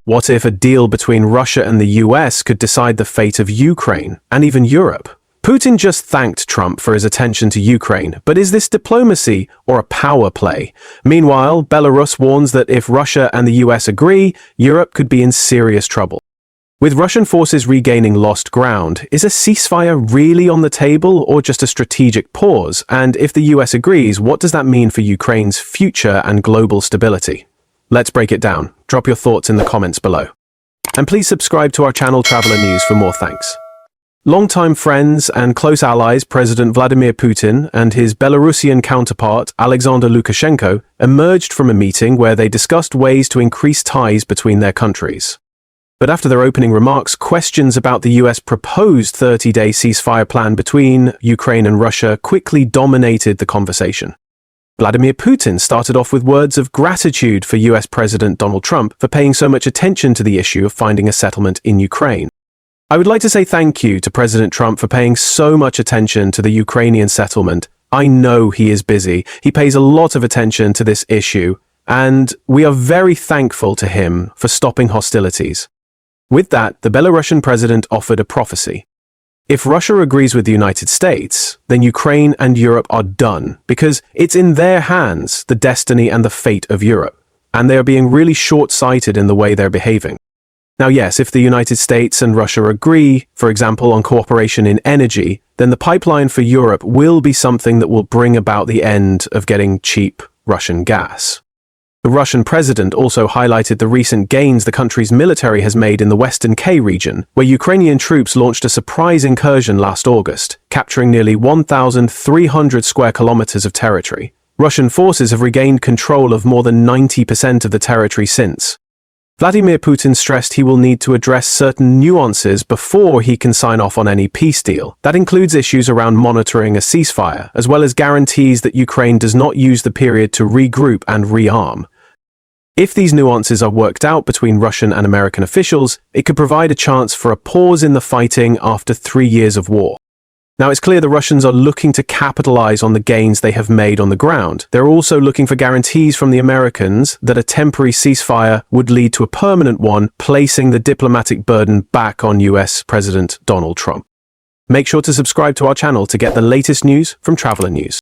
What if a deal between Russia and the US could decide the fate of Ukraine and even Europe? Putin just thanked Trump for his attention to Ukraine, but is this diplomacy or a power play? Meanwhile, Belarus warns that if Russia and the US agree, Europe could be in serious trouble. With Russian forces regaining lost ground, is a ceasefire really on the table or just a strategic pause? And if the US agrees, what does that mean for Ukraine's future and global stability? Let's break it down. Drop your thoughts in the comments below. And please subscribe to our channel Traveler News for more thanks. Longtime friends and close allies President Vladimir Putin and his Belarusian counterpart Alexander Lukashenko emerged from a meeting where they discussed ways to increase ties between their countries. But after their opening remarks, questions about the US proposed 30-day ceasefire plan between Ukraine and Russia quickly dominated the conversation. Vladimir Putin started off with words of gratitude for US President Donald Trump for paying so much attention to the issue of finding a settlement in Ukraine. I would like to say thank you to President Trump for paying so much attention to the Ukrainian settlement. I know he is busy. He pays a lot of attention to this issue, and we are very thankful to him for stopping hostilities. With that, the Belarusian president offered a prophecy. If Russia agrees with the United States, then Ukraine and Europe are done, because it's in their hands, the destiny and the fate of Europe, and they are being really short-sighted in the way they're behaving. Now yes, if the United States and Russia agree, for example, on cooperation in energy, then the pipeline for Europe will be something that will bring about the end of getting cheap Russian gas. The Russian president also highlighted the recent gains the country's military has made in the Western K region, where Ukrainian troops launched a surprise incursion last August, capturing nearly 1,300 square kilometers of territory. Russian forces have regained control of more than 90% of the territory since. Vladimir Putin stressed he will need to address certain nuances before he can sign off on any peace deal. That includes issues around monitoring a ceasefire, as well as guarantees that Ukraine does not use the period to regroup and rearm. If these nuances are worked out between Russian and American officials, it could provide a chance for a pause in the fighting after 3 years of war. Now, it's clear the Russians are looking to capitalize on the gains they have made on the ground. They're also looking for guarantees from the Americans that a temporary ceasefire would lead to a permanent one, placing the diplomatic burden back on US President Donald Trump. Make sure to subscribe to our channel to get the latest news from Traveler News.